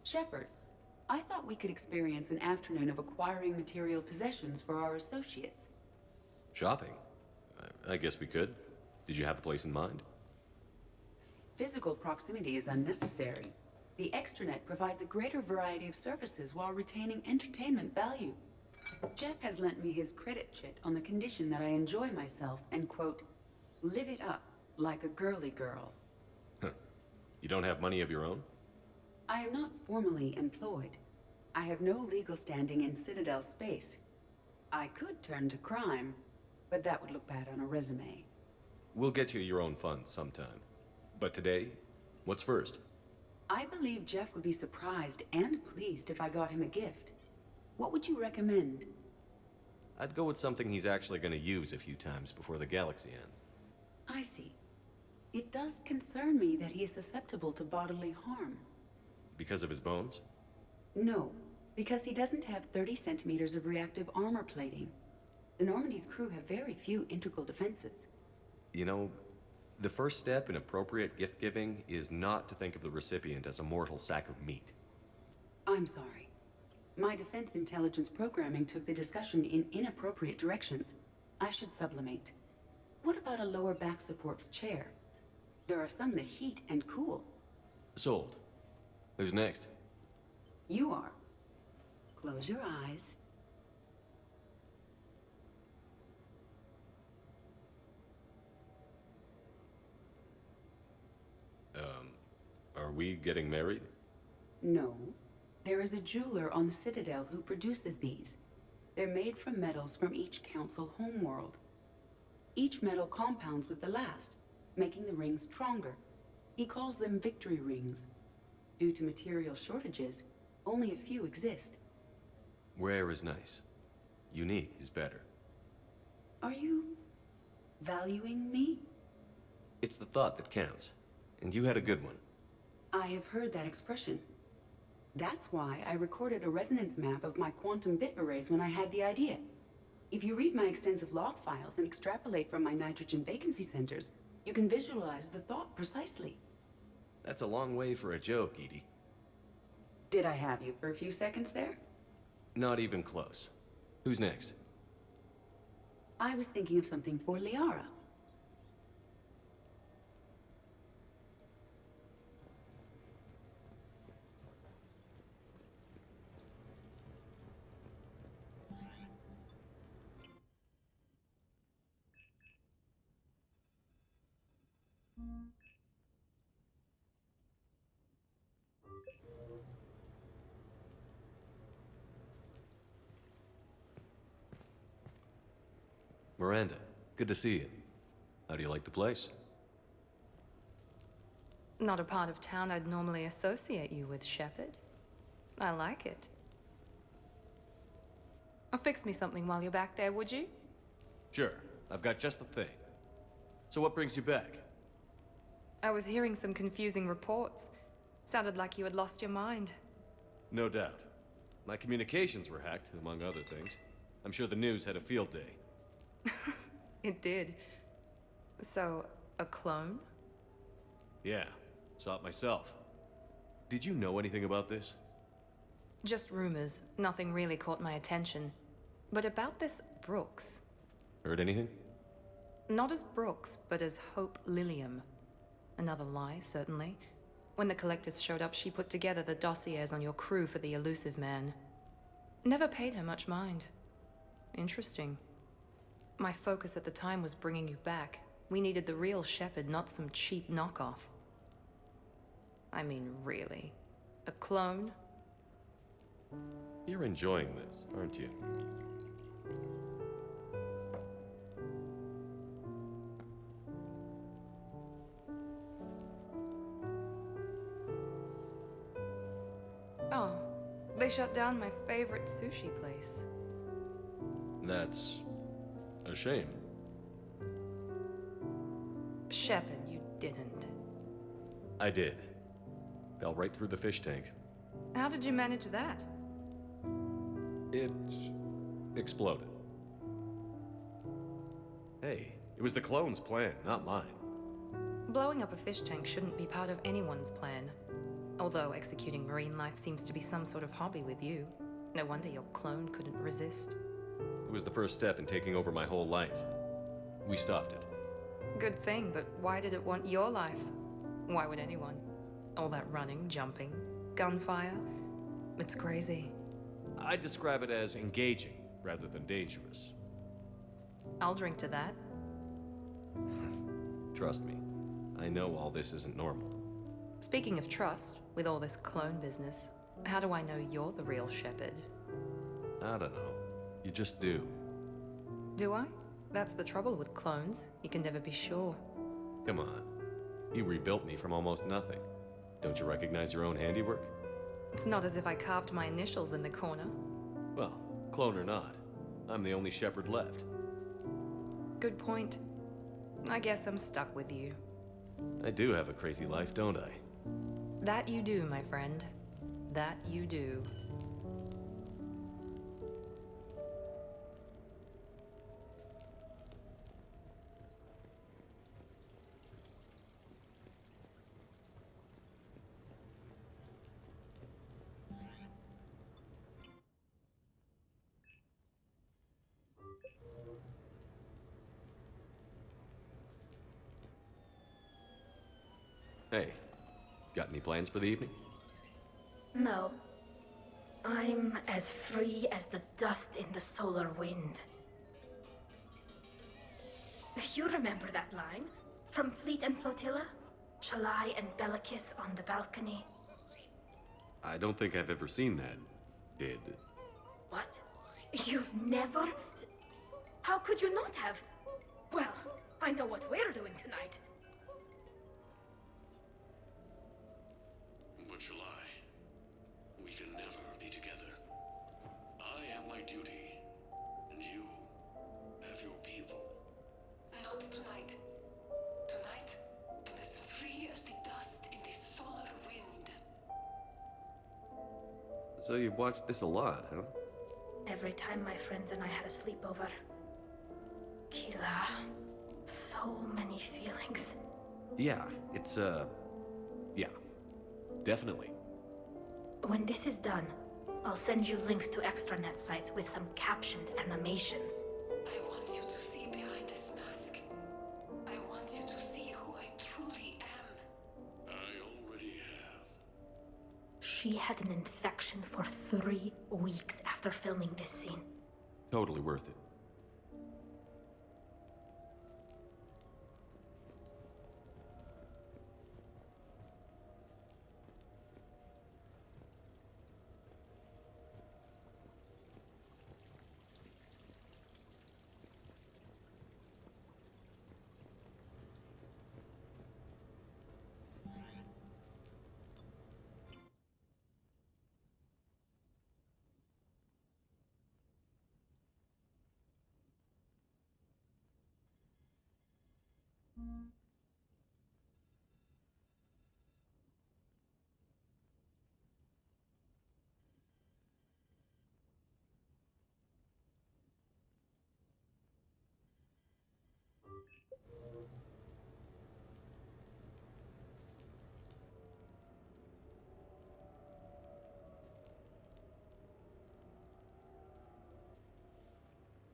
Shepard, I thought we could experience an afternoon of acquiring material possessions for our associates. Shopping? I guess we could. Did you have a place in mind? Physical proximity is unnecessary. The extranet provides a greater variety of services while retaining entertainment value. Jeff has lent me his credit chit on the condition that I enjoy myself and, quote, live it up like a girly girl. You don't have money of your own? I am not formally employed. I have no legal standing in Citadel space. I could turn to crime, but that would look bad on a resume. We'll get you your own funds sometime. But today, what's first? I believe Jeff would be surprised and pleased if I got him a gift. What would you recommend? I'd go with something he's actually going to use a few times before the galaxy ends. I see. It does concern me that he is susceptible to bodily harm. Because of his bones? No, because he doesn't have 30 centimeters of reactive armor plating. The Normandy's crew have very few integral defenses. You know, the first step in appropriate gift-giving is not to think of the recipient as a mortal sack of meat. I'm sorry. My defense intelligence programming took the discussion in inappropriate directions. I should sublimate. What about a lower back support chair? There are some that heat and cool. Sold. Who's next? You are. Close your eyes. Are we getting married? No. There is a jeweler on the Citadel who produces these. They're made from metals from each council homeworld. Each metal compounds with the last, making the rings stronger. He calls them victory rings. Due to material shortages, only a few exist. Rare is nice. Unique is better. Are you valuing me? It's the thought that counts. And you had a good one. I have heard that expression. That's why I recorded a resonance map of my quantum bit arrays when I had the idea. If you read my extensive log files and extrapolate from my nitrogen vacancy centers, you can visualize the thought precisely. That's a long way for a joke, Edie. Did I have you for a few seconds there? Not even close. Who's next? I was thinking of something for Liara. Miranda, good to see you. How do you like the place? Not a part of town I'd normally associate you with, Shepard. I like it. Fix me something while you're back there, would you? Sure, I've got just the thing. So what brings you back? I was hearing some confusing reports. Sounded like you had lost your mind. No doubt. My communications were hacked, among other things. I'm sure the news had a field day. It did. So, a clone? Yeah, saw it myself. Did you know anything about this? Just rumors. Nothing really caught my attention. But about this Brooks. Heard anything? Not as Brooks, but as Hope Lilium. Another lie, certainly. When the Collectors showed up, she put together the dossiers on your crew for the elusive man. Never paid her much mind. Interesting. My focus at the time was bringing you back. We needed the real Shepard, not some cheap knockoff. I mean, really. A clone? You're enjoying this, aren't you? Oh, they shut down my favorite sushi place. That's a shame. Shepard, you didn't. I did. Fell right through the fish tank. How did you manage that? It exploded. Hey, it was the clone's plan, not mine. Blowing up a fish tank shouldn't be part of anyone's plan. Although executing marine life seems to be some sort of hobby with you. No wonder your clone couldn't resist. It was the first step in taking over my whole life. We stopped it. Good thing, but why did it want your life? Why would anyone? All that running, jumping, gunfire. It's crazy. I'd describe it as engaging rather than dangerous. I'll drink to that. Trust me, I know all this isn't normal. Speaking of trust, with all this clone business, how do I know you're the real Shepard? I don't know. You just do. Do I? That's the trouble with clones. You can never be sure. Come on. You rebuilt me from almost nothing. Don't you recognize your own handiwork? It's not as if I carved my initials in the corner. Well, clone or not, I'm the only Shepard left. Good point. I guess I'm stuck with you. I do have a crazy life, don't I? That you do, my friend. That you do. Hey, got any plans for the evening? No. I'm as free as the dust in the solar wind. You remember that line? From Fleet and Flotilla? Shalai and Bellicus on the balcony? I don't think I've ever seen that. Did... What? You've never... How could you not have? Well, I know what we're doing tonight. But Shalai, we can never be together. I have my duty, and you have your people. Not tonight. Tonight, I'm as free as the dust in the solar wind. So you've watched this a lot, huh? Every time my friends and I had a sleepover. Keela. So many feelings. Yeah, it's, yeah. Definitely. When this is done, I'll send you links to extranet sites with some captioned animations. I want you to see behind this mask. I want you to see who I truly am. I already have. She had an infection for 3 weeks after filming this scene. Totally worth it.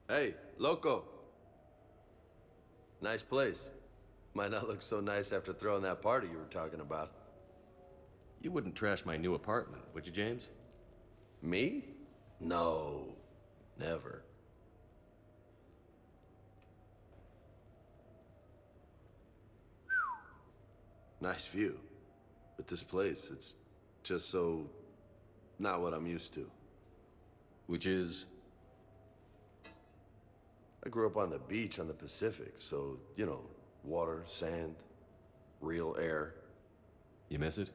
Hey, Loco. Nice place. Might not look so nice after throwing that party you were talking about. You wouldn't trash my new apartment, would you, James? Me? No. Never. Nice view. But this place, it's just so... not what I'm used to. Which is... I grew up on the beach on the Pacific, so, you know, water, sand, real air. You miss it?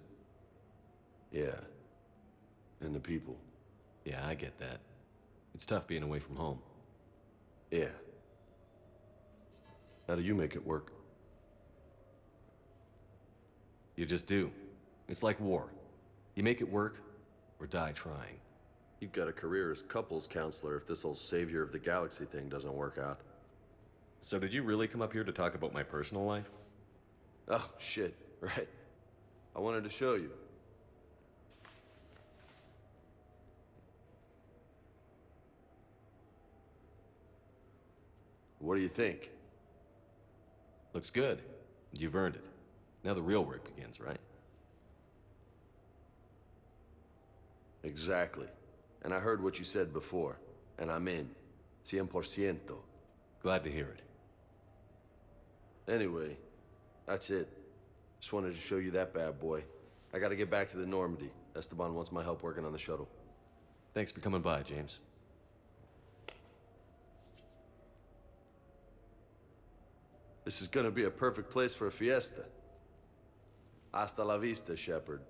Yeah. And the people. Yeah, I get that. It's tough being away from home. Yeah. How do you make it work? You just do. It's like war. You make it work, or die trying. You've got a career as couples counselor if this whole savior of the galaxy thing doesn't work out. So did you really come up here to talk about my personal life? Oh, shit. Right. I wanted to show you. What do you think? Looks good. You've earned it. Now the real work begins, right? Exactly. And I heard what you said before, and I'm in. 100%. Glad to hear it. Anyway, that's it. Just wanted to show you that bad boy. I gotta get back to the Normandy. Esteban wants my help working on the shuttle. Thanks for coming by, James. This is gonna be a perfect place for a fiesta. Hasta la vista, Shepard.